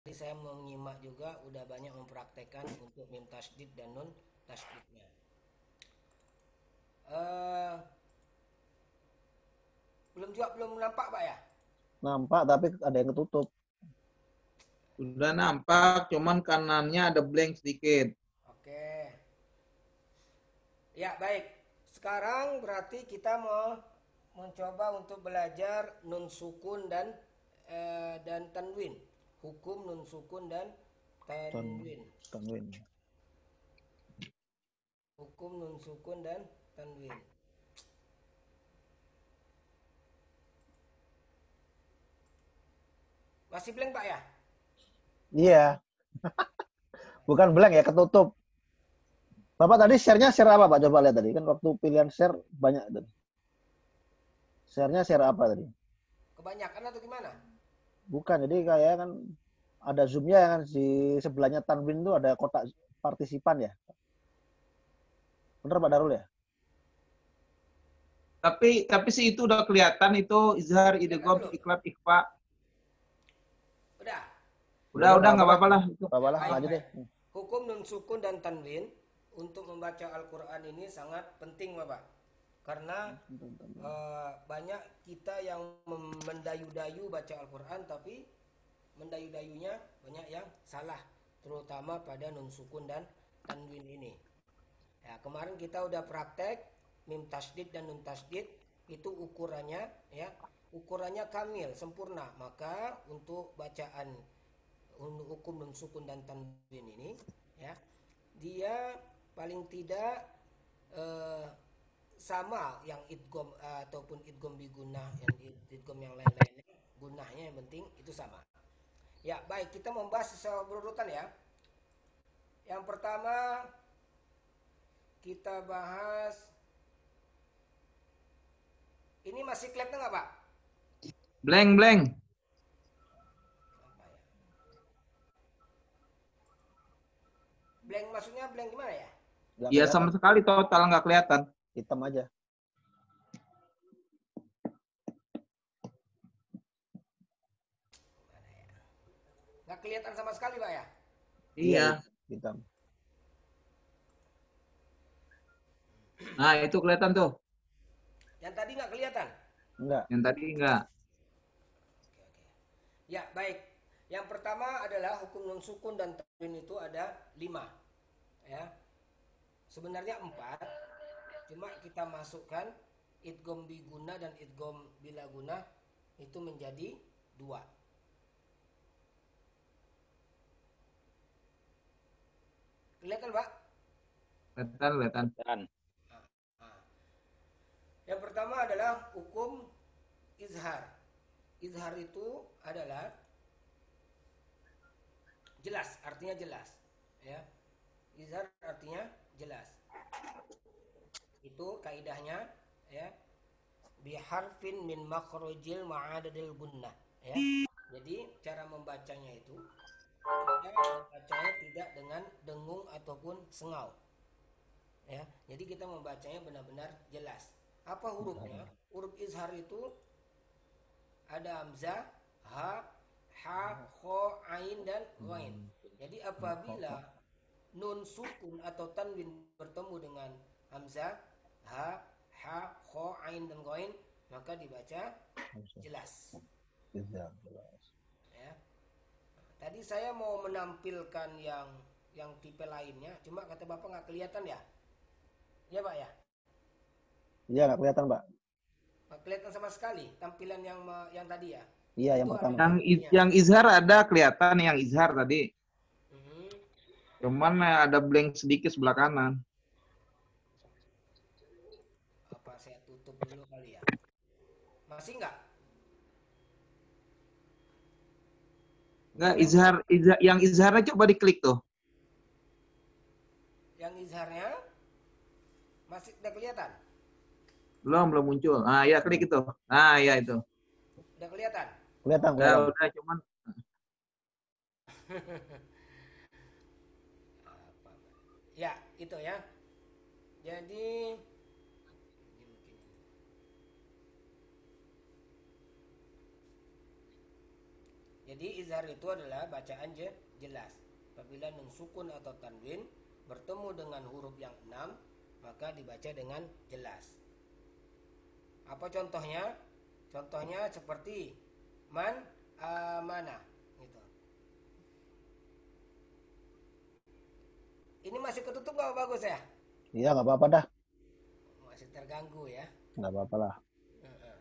Tadi saya menyimak juga udah banyak mempraktekkan untuk mim tasdid dan nun tasdidnya. Eh, belum nampak Pak ya? Nampak tapi ada yang ketutup. Sudah nampak, cuman kanannya ada blank sedikit. Oke. Ya, baik. Sekarang berarti kita mau mencoba untuk belajar nun sukun dan tanwin. Hukum nun sukun dan tanwin. Tanwin. Hukum nun sukun dan tanwin. Masih blank Pak ya? Iya. Bukan blank ya, ketutup. Bapak tadi share-nya apa Pak? Coba lihat tadi. Kan waktu pilihan share banyak tadi. Share-nya share apa tadi? Kebanyakan atau gimana? Bukan, jadi kayak kan ada zoom-nya kan di sebelahnya Tanwin itu ada kotak partisipan ya. Bener Pak Darul ya? Tapi sih itu udah kelihatan itu izhar, Kelihatan idgham, belum? ikhlas, ikhfa. Udah. Udah Nggak nggak apa-apa lah. apa-apa, Baik, lanjut baik. deh. Hukum nun sukun dan tanwin untuk membaca Al-Quran ini sangat penting Bapak. Karena banyak kita yang mendayu-dayu baca Al-Quran tapi mendayu-dayunya banyak yang salah. Terutama pada nun sukun dan tanwin ini. Ya, kemarin kita udah praktek mim tasdid dan nun tasdid itu ukurannya kamil, sempurna. Maka untuk bacaan hukum nun sukun dan tanwin ini ya dia paling tidak eh, sama yang idgom ataupun idgom bigunah yang idgom yang lain-lainnya gunahnya yang penting itu sama. Ya baik, kita membahas secara berurutan ya. Yang pertama kita bahas ini masih kelihatan nggak Pak? Blank. Apa ya? Blank maksudnya blank gimana ya? Nggak Iya kelihatan, sama sekali total nggak kelihatan. hitam aja. Mana ya? Nggak kelihatan sama sekali Pak ya? Iya, Iya. hitam. Nah itu kelihatan tuh. Yang tadi nggak kelihatan? Enggak. Yang tadi nggak. Oke, oke. Ya, baik. Yang pertama adalah hukum non sukun dan tanwin itu ada 5. Ya. Sebenarnya 4. Cuma kita masukkan idgham biguna dan idgham bila guna itu menjadi 2. Kelihatan, Pak? Kelihatan. Nah, nah. Yang pertama adalah hukum izhar. Izhar itu adalah jelas, artinya jelas, ya. Izhar artinya jelas. Itu kaidahnya ya. Biharfin min makhrajil ma'adadil gunnah ya. Jadi cara membacanya itu kita membacanya tidak dengan dengung ataupun sengau. Ya. Jadi kita membacanya benar-benar jelas. Apa hurufnya? Huruf izhar itu ada hamzah, ha, ha, kho, ain dan ghain. Jadi apabila nun sukun atau tanwin bertemu dengan hamzah, ha, ha, kho, ain dan ghain maka dibaca jelas. Jelas. Ya. Tadi saya mau menampilkan yang tipe lainnya, cuma kata bapak nggak kelihatan ya? Ya pak ya? Iya, nggak kelihatan Pak. Nggak kelihatan sama sekali tampilan yang tadi ya? Iya, yang Itu pertama. Yang izhar ada kelihatan yang izhar tadi. Mhm. Cuman ada blank sedikit sebelah kanan. Apa saya tutup dulu kali ya? Masih nggak? Enggak, yang izharnya coba diklik tuh. Yang izharnya masih udah kelihatan? Belum muncul. Ah ya klik itu. Ah ya itu. Udah kelihatan? Kelihatan. Udah cuman Apa? Ya, itu ya. Jadi Jadi izhar itu adalah bacaan jelas. Apabila nun sukun atau tanwin bertemu dengan huruf yang 6, maka dibaca dengan jelas. Apa contohnya? Contohnya seperti man amana gitu. Ini masih ketutup nggak bagus ya? Iya, nggak apa-apa dah. Masih terganggu ya. Nggak apa-apa lah. Heeh.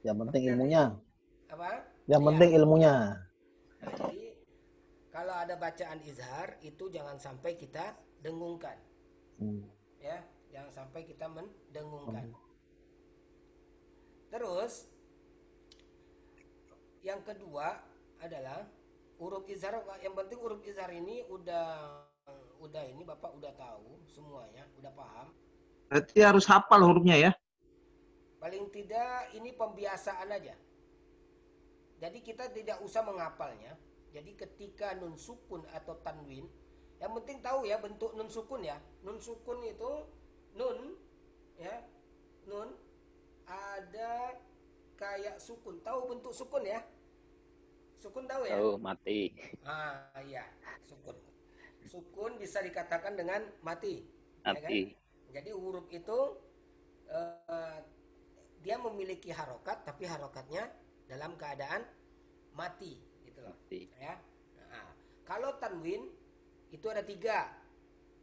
Yang penting Tapi nanti ilmunya. apa? Yang Iya. penting ilmunya. Nah, jadi kalau ada bacaan izhar itu jangan sampai kita dengungkan, ya, jangan sampai kita mendengungkan. Terus yang kedua adalah huruf izhar. Yang penting huruf izhar ini udah ini Bapak udah tahu semuanya, udah paham. Berarti harus hafal hurufnya ya. Paling tidak ini pembiasaan aja. Jadi kita tidak usah menghafalnya. Jadi ketika nun sukun atau tanwin, yang penting tahu ya bentuk nun sukun ya. Nun sukun itu nun ya. Nun ada kayak sukun. Tahu bentuk sukun ya? Sukun tahu ya? Tahu, mati. Ah iya, sukun. Sukun bisa dikatakan dengan mati. Ya kan? Mati. Jadi huruf itu dia memiliki harokat, tapi harokatnya dalam keadaan mati, gitu loh. Mati. Ya. Nah, kalau tanwin itu ada 3,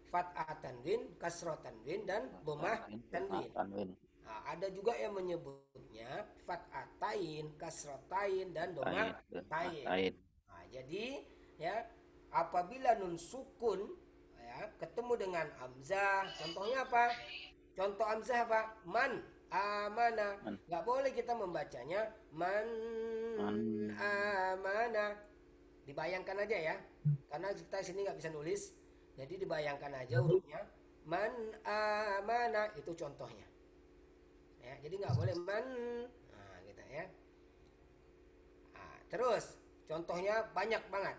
fathah tanwin, kasroh tanwin, dan domah tanwin. Tanwin. Nah, ada juga yang menyebutnya fathah tain, kasroh tain, dan domah tain. Tain. Nah, jadi ya apabila nun sukun ya ketemu dengan hamzah, contohnya apa? Contoh hamzah apa? Man amana. Nggak boleh kita membacanya man amana. Dibayangkan aja ya, karena kita sini nggak bisa nulis, jadi dibayangkan aja hurufnya man amana, itu contohnya. Ya, jadi nggak boleh man, nah, gitu ya. Nah, terus contohnya banyak banget,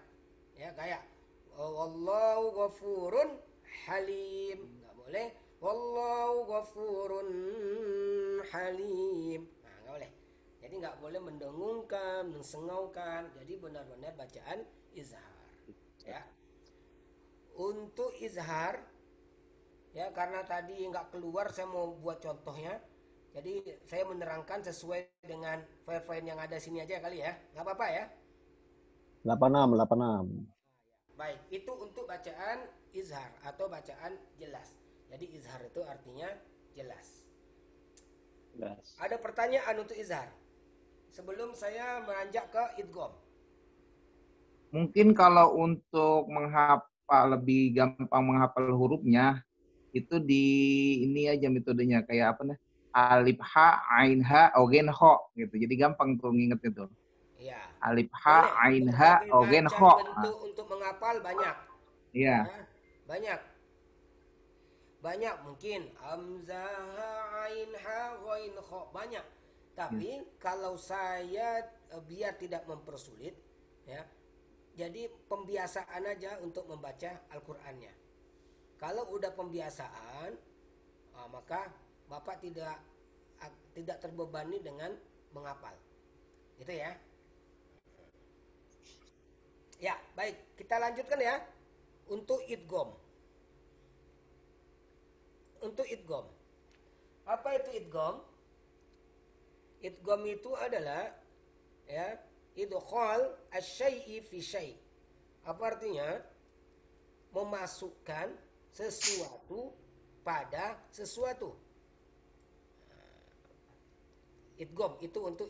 ya kayak wallahu ghafurun halim, nggak boleh wallahu ghafurun halim. Nah, nggak boleh. Jadi nggak boleh mendengungkan, mensengaukan. Jadi benar-benar bacaan izhar. Ya. Untuk izhar, ya karena tadi nggak keluar, saya mau buat contohnya. Jadi saya menerangkan sesuai dengan file-file yang ada sini aja kali ya. Nggak apa-apa ya? 86. Baik, itu untuk bacaan izhar atau bacaan jelas. Jadi izhar itu artinya jelas. Jelas. Ada pertanyaan untuk izhar sebelum saya meranjak ke idgham. Mungkin kalau untuk menghafal, lebih gampang menghafal hurufnya, itu di ini aja metodenya kayak apa nih? Alif ha, ain ha, ogen ho gitu. Jadi gampang tuh ngingetnya tuh. Iya. Alif ha, ain ha, Berbagai ogen macam ho. bentuk untuk menghafal banyak. Iya. Ya, banyak. Banyak mungkin hamzah, ain ha, ghain kha, banyak. Tapi kalau saya biar tidak mempersulit ya. Jadi pembiasaan aja untuk membaca Al-Qur'annya. Kalau udah pembiasaan, maka Bapak tidak terbebani dengan menghafal. Gitu ya. Ya, baik. Kita lanjutkan ya. Untuk idgham. Untuk idgham. Apa itu idgham? Idgham itu adalah ya, idkhal asy-syai'i fi syai'. Apa artinya? Memasukkan sesuatu pada sesuatu. Idgham itu untuk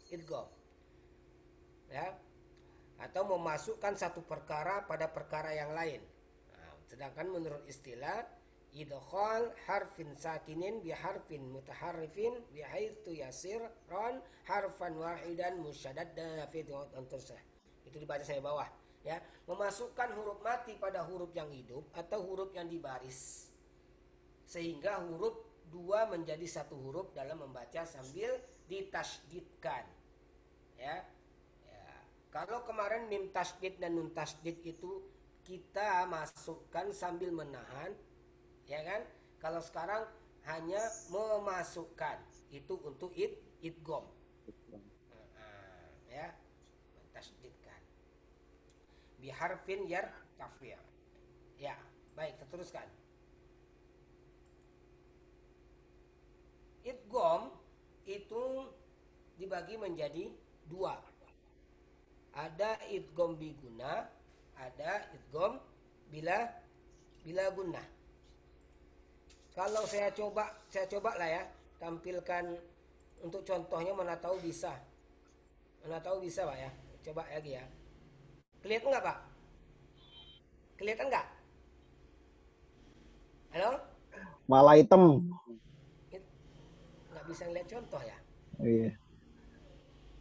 idgham. Ya. Atau memasukkan satu perkara pada perkara yang lain. Nah, sedangkan menurut istilah idkhal harfin sakinin bi harfin mutaharrifin bi haitsu yasiran harfan wahidan musyaddadan fi antusah. Itu dibaca saya bawah ya, memasukkan huruf mati pada huruf yang hidup atau huruf yang dibaris sehingga huruf dua menjadi satu huruf dalam membaca sambil ditasydidkan ya. Kalau kemarin mim tasydid dan nun tasydid itu kita masukkan sambil menahan, ya kan? Kalau sekarang hanya memasukkan, itu untuk idgham. Ya, tasydidkan. biharfin yartafi'. Ya, baik, kita teruskan. Idgham itu dibagi menjadi dua. Ada idgham bi gunnah, ada idgham bila gunnah. Kalau saya coba lah ya, tampilkan untuk contohnya, mana tahu bisa. Mana tahu bisa, Pak ya. Coba lagi ya. Kelihatan nggak, Pak? Kelihatan nggak? Halo? Malah hitam. Nggak bisa ngeliat contoh ya? Iya.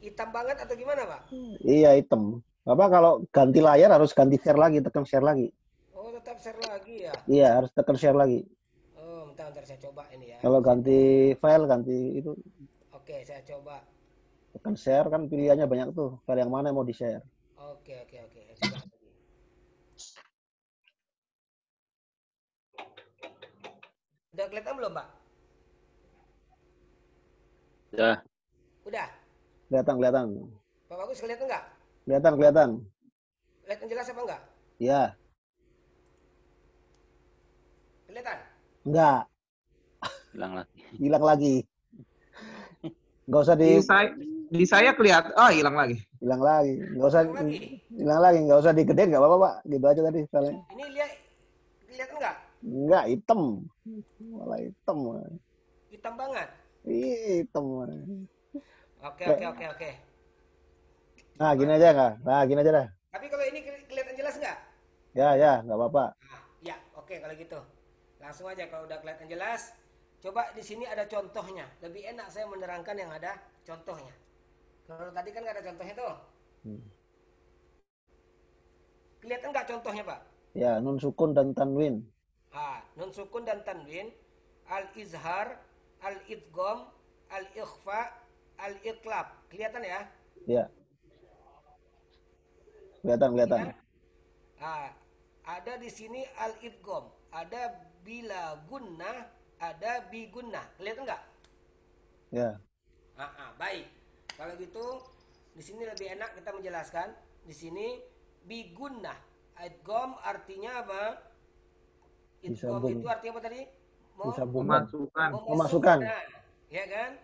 Hitam banget atau gimana, Pak? Iya, hitam. Bapak kalau ganti layar harus ganti share lagi, tekan share lagi. Oh, tetap share lagi ya? Iya, harus tekan share lagi. Oh, bentar saya coba ini ya. Kalau ganti file, ganti itu, Oke, saya coba. tekan share kan pilihannya banyak tuh. File yang mana yang mau di-share. Oke. Saya coba lagi. Udah kelihatan belum, Pak? Udah. Udah. Kelihatan. Pak Bagus kelihatan nggak? Kelihatan. Kelihatan jelas apa enggak? Iya. Kelihatan? Enggak. Hilang lagi. Hilang lagi. Nggak usah Di saya kelihatan. Oh, hilang lagi. hilang lagi. Nggak usah Hilang lagi? hilang lagi. Nggak usah digedein, nggak apa-apa, Pak. Gitu aja tadi filenya. Ini lihat, kelihatan nggak? Enggak, hitam. Malah hitam. Hitam banget. Hitam. Oke. Nah, gini aja nggak? Nah, gini aja dah. Tapi kalau ini kelihatan jelas nggak? Ya, nggak apa-apa. Nah, ya, oke kalau gitu. Langsung aja kalau udah kelihatan jelas. Coba di sini ada contohnya. Lebih enak saya menerangkan yang ada contohnya. Kalau tadi kan nggak ada contohnya tuh. Kelihatan nggak contohnya, Pak? Ya, nun sukun dan tanwin. Nun sukun dan tanwin, al-izhar, al-idgham, al-ikhfa, al-iqlab. Kelihatan ya? Ya. Kelihatan. Ada di sini al-idgham, ada bila gunnah, ada bi gunnah. Kelihatan nggak? Ya. Baik. Kalau gitu di sini lebih enak kita menjelaskan. Di sini bi gunnah. Idgham artinya apa? Idgham itu artinya apa tadi? Memasukkan. Ya kan?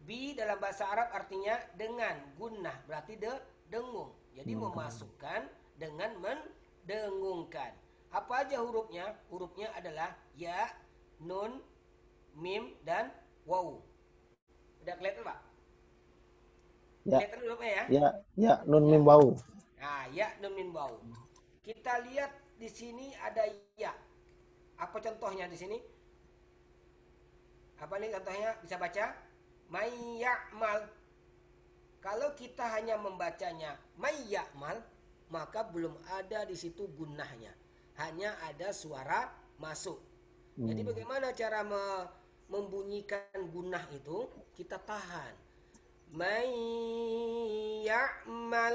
Bi dalam bahasa Arab artinya dengan, gunnah berarti dengung. Jadi memasukkan dengan mendengungkan. Apa aja hurufnya? Hurufnya adalah ya, nun, mim, dan waw. Udah kelihatan, Pak? Ya. Kelihatan hurufnya ya? Ya, nun mim waw. Nah, ya, nun, mim, waw. Kita lihat di sini ada ya. Apa contohnya di sini? Apa nih contohnya? Bisa baca? May ya'mal. Kalau kita hanya membacanya may ya'mal, maka belum ada di situ gunnahnya. Hanya ada suara masuk. Jadi bagaimana cara membunyikan gunnah itu? Kita tahan. May ya'mal.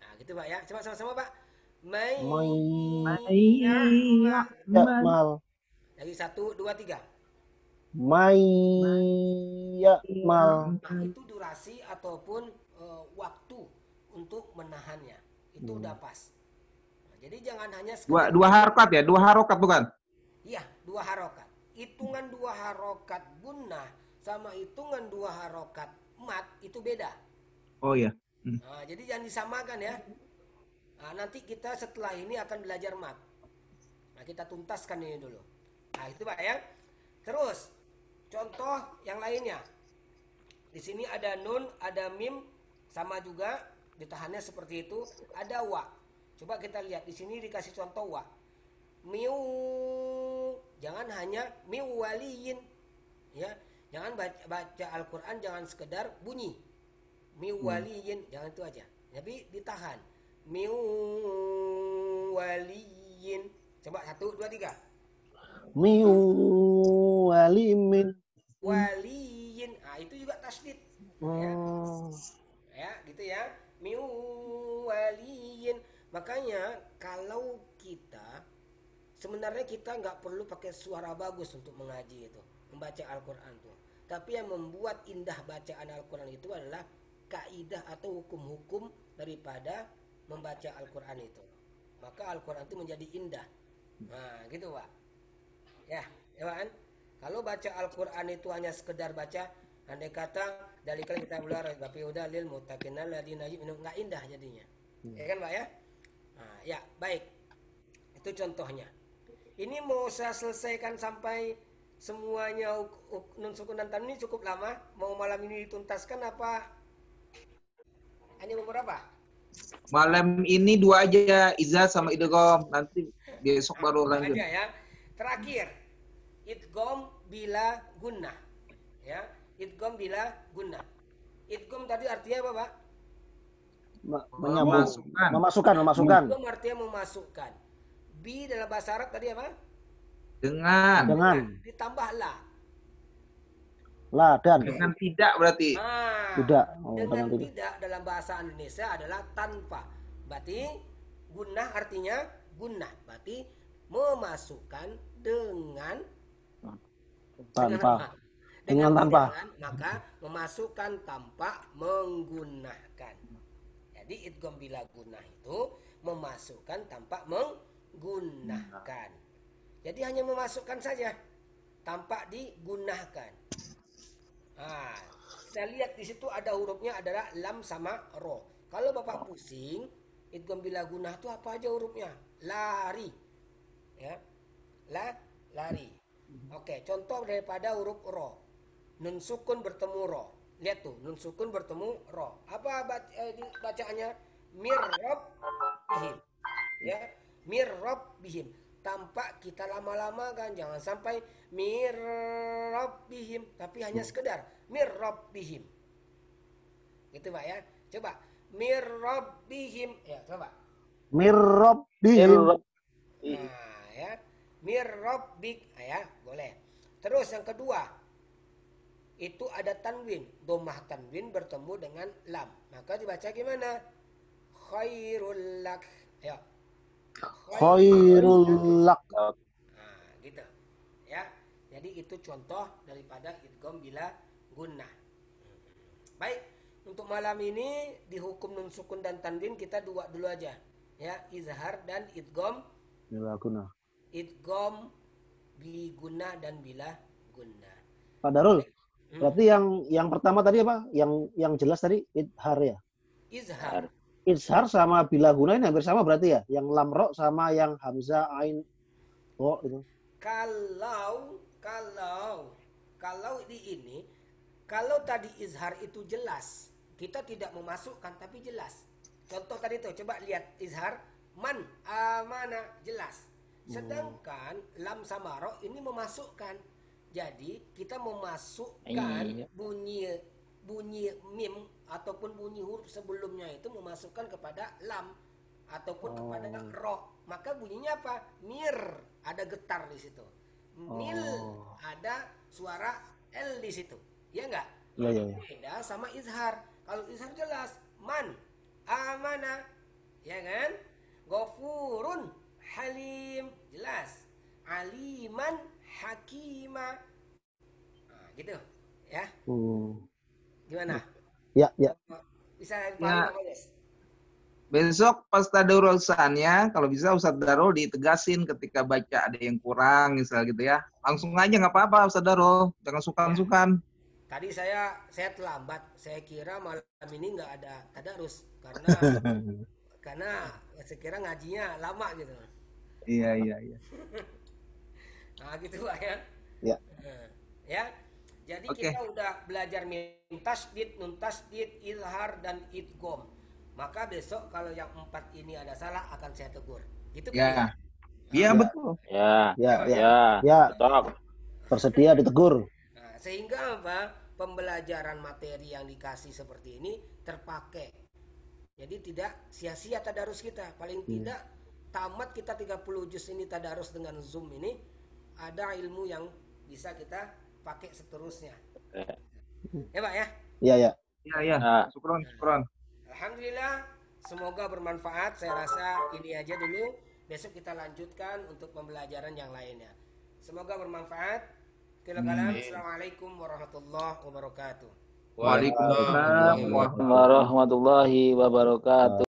Nah, gitu Pak ya. Coba sama-sama Pak. May ya'mal. Lagi 1, 2, 3. May ya'mal. Nah, itu durasi ataupun waktu untuk menahannya. Itu udah pas. Nah, jadi jangan hanya sekedar Dua harokat ya? 2 harokat bukan? Iya, 2 harokat. Hitungan 2 harokat gunnah sama hitungan 2 harokat mat itu beda. Oh iya. Nah, jadi jangan disamakan ya. Nah, nanti kita setelah ini akan belajar mat. Nah, kita tuntaskan ini dulu. Nah, itu Pak ya. Terus contoh yang lainnya. Di sini ada nun, ada mim, sama juga ditahannya seperti itu. Ada wa. Coba kita lihat di sini dikasih contoh wa. Miu, jangan hanya miu waliyin, ya. Jangan baca Al-Quran jangan sekedar bunyi. Miu waliyin, jangan itu aja. Tapi ditahan. Miu waliyin. Coba 1, 2, 3. Miu walimin. Waliyin. Nah, itu juga tasdid. Ya, gitu ya. Miu waliyin. Makanya kalau kita sebenarnya kita nggak perlu pakai suara bagus untuk mengaji itu, membaca Al-Quran tuh. Tapi yang membuat indah bacaan Al-Quran itu adalah kaidah atau hukum-hukum daripada membaca Al-Quran itu. maka Al-Quran itu menjadi indah. Nah, gitu Pak. Ya, ya Pak kan? Kalau baca Al-Quran itu hanya sekedar baca, andai kata dari kali kita belajar tapi udah lil muttaqina alladziina yu'minuuna, nggak indah jadinya. Ya kan Pak ya? Nah, ya, baik. Itu contohnya. Ini mau saya selesaikan sampai semuanya nun sukun dan tanwin ini cukup lama. Mau malam ini dituntaskan apa hanya beberapa? Malam ini 2 aja, iza sama idgham. Nanti besok baru lanjut. Aja ya. Terakhir, idgham bila gunnah. Ya, idgham bila gunnah. Idgham tadi artinya apa, Pak? Menyambung. Memasukkan. Idgham artinya memasukkan. Bi dalam bahasa Arab tadi apa? Dengan Ditambah la. La dan. Dengan tidak berarti. Tidak. Dengan tidak dalam bahasa Indonesia adalah tanpa. Berarti gunnah artinya gunnah. Berarti memasukkan dengan Tanpa. Dengan tanpa. Maka memasukkan tanpa menggunakan. Jadi idgham bila gunnah itu memasukkan tanpa menggunakan. Jadi hanya memasukkan saja tanpa digunakan. Nah, kita lihat di situ ada hurufnya adalah lam sama ro. Kalau Bapak pusing, idgham bila gunnah itu apa aja hurufnya? Lari. Ya. Lari. Oke, contoh daripada huruf ro. Nun sukun bertemu ro. Lihat tuh, nun sukun bertemu ro. Apa bacaannya? Mirrab bihim. Ya, mirrab bihim. Tanpa kita lama-lama kan, jangan sampai mirrabbihim, tapi hanya sekedar mirrabbihim. Gitu Pak ya. Coba mirrabbihim ya, coba. Mirrabbihim. Nah, ya. Mirrabbik ya, boleh. Terus yang kedua, itu ada tanwin, dhammah tanwin bertemu dengan lam. Maka dibaca gimana? Khairul lak. Ya. Khairul lak. Nah, gitu. Ya. Jadi itu contoh daripada idgham bila gunnah. Baik, untuk malam ini di hukum nun sukun dan tanwin kita dua dulu aja. Ya, izhar dan idgham Bila gunnah. Idgham bi gunnah dan bila gunnah. Pak Darul, berarti yang pertama tadi apa? Yang jelas tadi izhar ya? Izhar. Izhar sama bila guna ini hampir sama berarti ya? Yang lam ro sama yang hamzah ain ro itu. Kalau di ini, kalau tadi izhar itu jelas, kita tidak memasukkan tapi jelas. Contoh tadi tuh, coba lihat izhar man amana jelas. Sedangkan lam sama ro ini memasukkan. Jadi kita memasukkan bunyi mim ataupun bunyi huruf sebelumnya itu memasukkan kepada lam ataupun kepada ro. Maka bunyinya apa? Mir, ada getar di situ. Mil, ada suara L di situ. Ya enggak? Iya. Beda sama izhar. Kalau izhar jelas man amana, ya kan? Ghafurun halim, jelas. Aliman hakima. Nah, gitu, ya. Gimana? Ya. Bisa dipahami Pak Des? Besok pas tadarusannya, kalau bisa Ustadz Darul ditegasin ketika baca ada yang kurang, misal gitu ya. Langsung aja nggak apa-apa Ustadz Darul, jangan sungkan-sungkan. Tadi saya terlambat. Saya kira malam ini nggak ada tadarus karena saya kira ngajinya lama gitu. Iya. Nah, gitu Pak ya. Ya. Ya. Jadi kita udah belajar mim tasdid, nun tasdid, izhar dan idgham. Maka besok kalau yang 4 ini ada salah akan saya tegur. Gitu kan? Ya. Iya betul. Ya. Betul. Bersedia ditegur. Nah, sehingga apa? Pembelajaran materi yang dikasih seperti ini terpakai. Jadi tidak sia-sia tadarus kita. Paling tidak tamat kita 30 juz ini tadarus dengan Zoom ini, ada ilmu yang bisa kita pakai seterusnya. Ya Pak ya? Iya. Iya. Syukron. Alhamdulillah, semoga bermanfaat. Saya rasa ini aja dulu. Besok kita lanjutkan untuk pembelajaran yang lainnya. Semoga bermanfaat. Assalamualaikum warahmatullahi wabarakatuh. Waalaikumsalam warahmatullahi wabarakatuh.